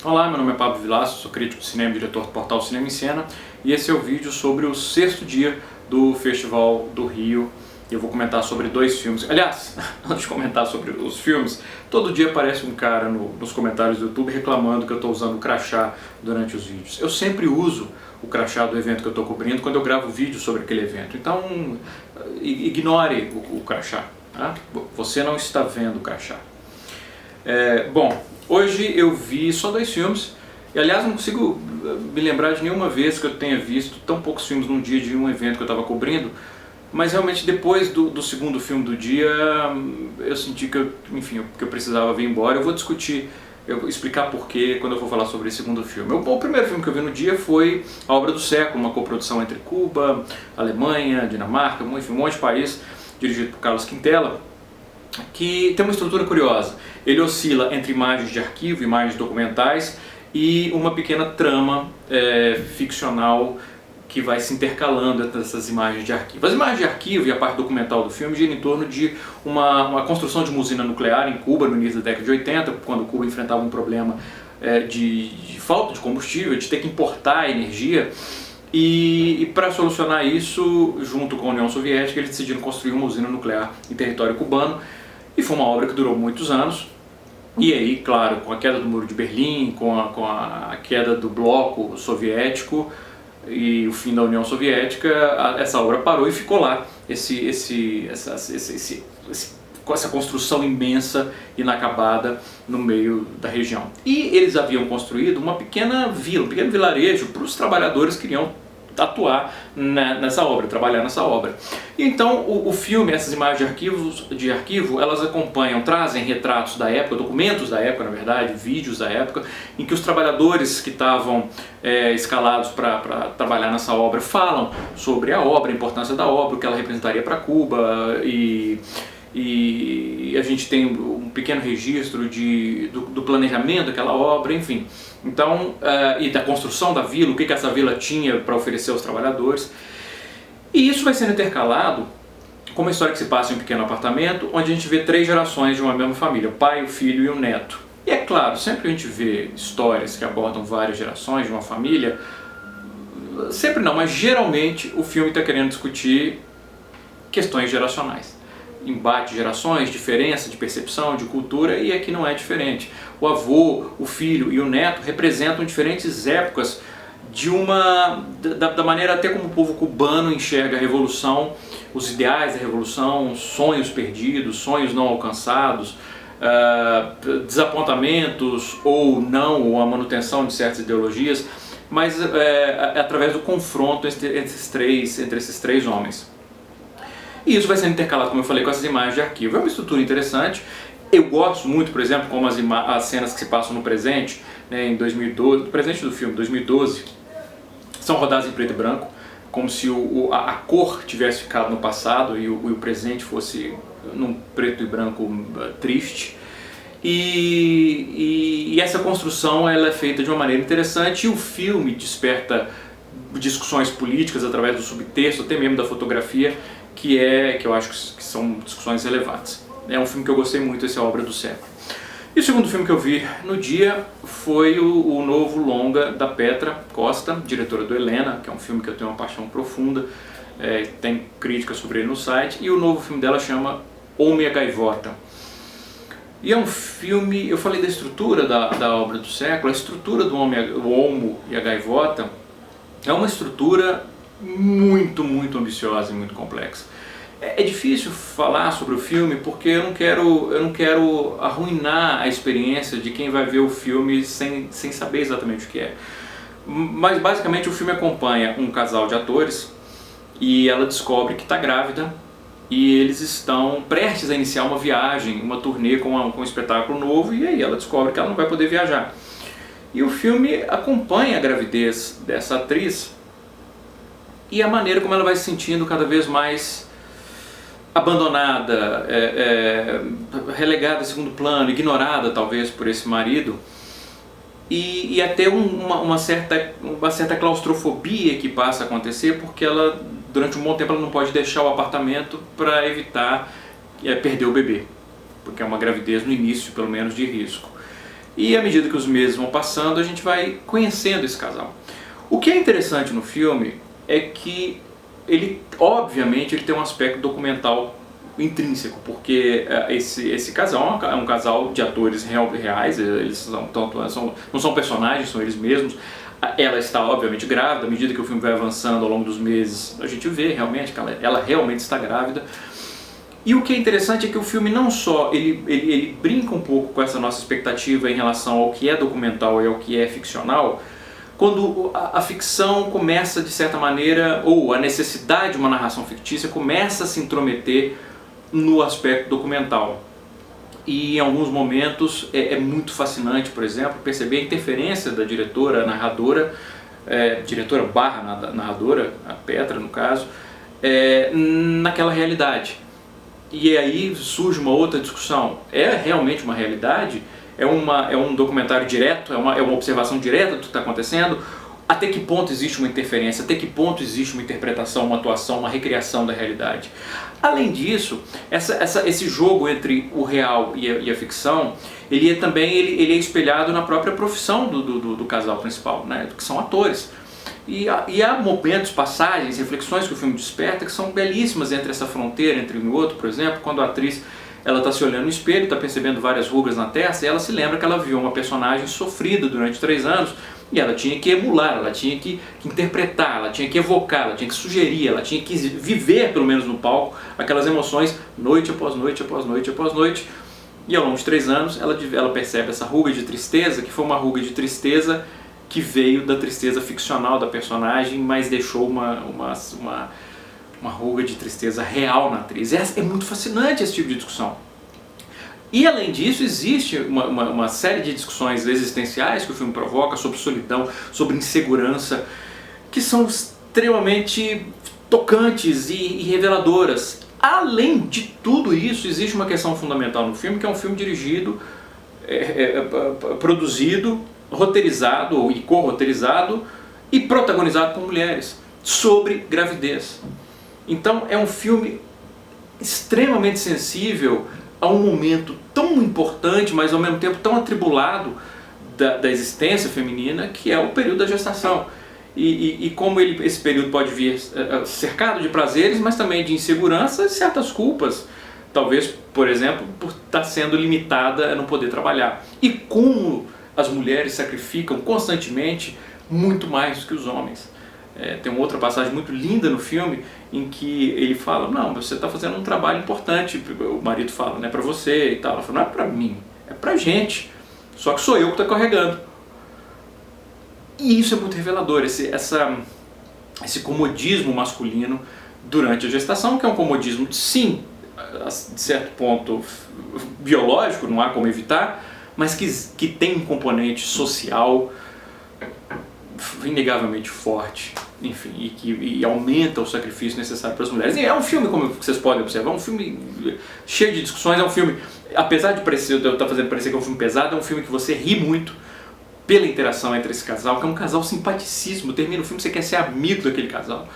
Olá, meu nome é Pablo Vilaço, sou crítico de cinema e diretor do portal Cinema em Cena, e esse é o vídeo sobre o 6º dia do Festival do Rio. Eu vou comentar sobre 2 filmes. Aliás, antes de comentar sobre os filmes, todo dia aparece um cara nos comentários do YouTube reclamando que eu estou usando o crachá durante os vídeos. Eu sempre uso o crachá do evento que eu estou cobrindo quando eu gravo vídeo sobre aquele evento. Então, ignore o crachá. Tá? Você não está vendo o crachá. Bom, hoje eu vi só 2 filmes, e aliás não consigo me lembrar de nenhuma vez que eu tenha visto tão poucos filmes num dia de um evento que eu estava cobrindo, mas realmente depois do 2º filme do dia eu senti que eu precisava vir embora. Eu vou discutir, eu vou explicar porquê quando eu for falar sobre esse 2º filme. O primeiro filme que eu vi no dia foi A Obra do Século, uma coprodução entre Cuba, Alemanha, Dinamarca, enfim, um monte de país, dirigido por Carlos Quintela, que tem uma estrutura curiosa. Ele oscila entre imagens de arquivo, imagens documentais e uma pequena trama ficcional que vai se intercalando entre essas imagens de arquivo. As imagens de arquivo e a parte documental do filme giram em torno de uma construção de uma usina nuclear em Cuba no início da década de 80, quando Cuba enfrentava um problema de falta de combustível, de ter que importar energia. E para solucionar isso, junto com a União Soviética, eles decidiram construir uma usina nuclear em território cubano, e foi uma obra que durou muitos anos. E aí, claro, com a queda do Muro de Berlim, com a queda do bloco soviético e o fim da União Soviética, essa obra parou e ficou lá, com essa construção imensa, inacabada, no meio da região. E eles haviam construído uma pequena vila, um pequeno vilarejo para os trabalhadores que iriam atuar nessa obra, trabalhar nessa obra. Então o filme, essas imagens de arquivo, elas acompanham, trazem retratos da época, documentos da época, na verdade, vídeos da época, em que os trabalhadores que estavam escalados para trabalhar nessa obra falam sobre a obra, a importância da obra, o que ela representaria para Cuba, e a gente tem um pequeno registro do planejamento daquela obra, enfim. Então, e da construção da vila, o que essa vila tinha para oferecer aos trabalhadores. E isso vai sendo intercalado com uma história que se passa em um pequeno apartamento, onde a gente vê 3 gerações de uma mesma família, o pai, o filho e o neto. E é claro, sempre que a gente vê histórias que abordam várias gerações de uma família, sempre não, mas geralmente o filme está querendo discutir questões geracionais. Embate de gerações, diferença de percepção, de cultura, e aqui não é diferente. O avô, o filho e o neto representam diferentes épocas da maneira até como o povo cubano enxerga a revolução, os ideais da revolução, sonhos perdidos, sonhos não alcançados, desapontamentos ou não, ou a manutenção de certas ideologias, mas através do confronto entre esses três homens. E isso vai sendo intercalado, como eu falei, com essas imagens de arquivo. É uma estrutura interessante. Eu gosto muito, por exemplo, como as cenas que se passam no presente, né, em 2012, no presente do filme, 2012, são rodadas em preto e branco, como se a cor tivesse ficado no passado e o presente fosse num preto e branco triste. E essa construção ela é feita de uma maneira interessante, e o filme desperta discussões políticas através do subtexto, até mesmo da fotografia, que eu acho que são discussões relevantes. É um filme que eu gostei muito, esse é a Obra do Século. E o segundo filme que eu vi no dia foi o novo longa da Petra Costa, diretora do Helena, que é um filme que eu tenho uma paixão profunda, tem críticas sobre ele no site, e o novo filme dela chama Homem e a Gaivota. E é um filme, eu falei da estrutura da Obra do Século, a estrutura do Homo e a Gaivota é uma estrutura muito, muito ambiciosa e muito complexa. É difícil falar sobre o filme porque eu não quero arruinar a experiência de quem vai ver o filme sem saber exatamente o que é. Mas basicamente o filme acompanha um casal de atores e ela descobre que está grávida, e eles estão prestes a iniciar uma viagem, uma turnê com um espetáculo novo, e aí ela descobre que ela não vai poder viajar. E o filme acompanha a gravidez dessa atriz e a maneira como ela vai se sentindo cada vez mais abandonada, relegada a segundo plano, ignorada talvez por esse marido, e até uma certa claustrofobia que passa a acontecer, porque ela, durante um bom tempo, ela não pode deixar o apartamento para evitar perder o bebê, porque é uma gravidez no início, pelo menos, de risco. E à medida que os meses vão passando, a gente vai conhecendo esse casal. O que é interessante no filme é que ele, obviamente, ele tem um aspecto documental intrínseco, porque esse casal é um casal de atores reais, eles não são personagens, são eles mesmos. Ela está obviamente grávida, à medida que o filme vai avançando ao longo dos meses, a gente vê realmente que ela realmente está grávida. E o que é interessante é que o filme não só, ele brinca um pouco com essa nossa expectativa em relação ao que é documental e ao que é ficcional, quando a ficção começa de certa maneira, ou a necessidade de uma narração fictícia começa a se intrometer no aspecto documental. E em alguns momentos é muito fascinante, por exemplo, perceber a interferência da diretora, narradora, diretora barra narradora, a Petra no caso, naquela realidade. E aí surge uma outra discussão: é realmente uma realidade? É um documentário direto? É uma observação direta do que está acontecendo? Até que ponto existe uma interferência? Até que ponto existe uma interpretação, uma atuação, uma recriação da realidade? Além disso, esse jogo entre o real e a ficção, ele é espelhado na própria profissão do casal principal, né? Que são atores. E há momentos, passagens, reflexões que o filme desperta que são belíssimas entre essa fronteira, entre um e outro. Por exemplo, quando a atriz está se olhando no espelho, está percebendo várias rugas na testa, e ela se lembra que ela viu uma personagem sofrida durante 3 anos, e ela tinha que emular, ela tinha que interpretar, ela tinha que evocar, ela tinha que sugerir, ela tinha que viver, pelo menos no palco, aquelas emoções noite após noite, após noite, após noite. E ao longo de 3 anos ela percebe essa ruga de tristeza, que foi uma ruga de tristeza que veio da tristeza ficcional da personagem, mas deixou uma ruga de tristeza real na atriz. É muito fascinante esse tipo de discussão. E além disso, existe uma série de discussões existenciais que o filme provoca sobre solidão, sobre insegurança, que são extremamente tocantes e reveladoras. Além de tudo isso, existe uma questão fundamental no filme, que é um filme dirigido, produzido, roteirizado e co-roteirizado e protagonizado por mulheres, sobre gravidez. Então é um filme extremamente sensível a um momento tão importante, mas ao mesmo tempo tão atribulado da existência feminina, que é o período da gestação. E como esse período pode vir cercado de prazeres, mas também de insegurança e certas culpas. Talvez, por exemplo, por estar sendo limitada a não poder trabalhar. E como as mulheres sacrificam constantemente muito mais do que os homens. Tem uma outra passagem muito linda no filme em que ele fala: não, você está fazendo um trabalho importante. O marido fala: não é para você e tal. Ela fala: não é para mim, é para gente. Só que sou eu que estou carregando. E isso é muito revelador, esse comodismo masculino durante a gestação, que é um comodismo, sim, de certo ponto biológico, não há como evitar, mas que tem um componente social inegavelmente forte, enfim, e aumenta o sacrifício necessário para as mulheres. E é um filme, como vocês podem observar, um filme cheio de discussões, é um filme, apesar de eu estar fazendo parecer que é um filme pesado, é um filme que você ri muito pela interação entre esse casal, que é um casal simpaticíssimo. Termina o filme, você quer ser amigo daquele casal.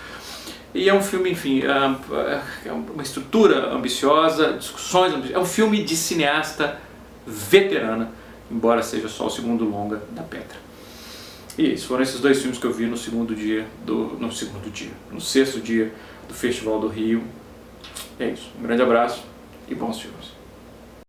E é um filme, enfim, é uma estrutura ambiciosa, discussões ambiciosas. É um filme de cineasta veterana, embora seja só o segundo longa da Petra. E isso, foram esses 2 filmes que eu vi no sexto dia do Festival do Rio. É isso, um grande abraço e bons filmes.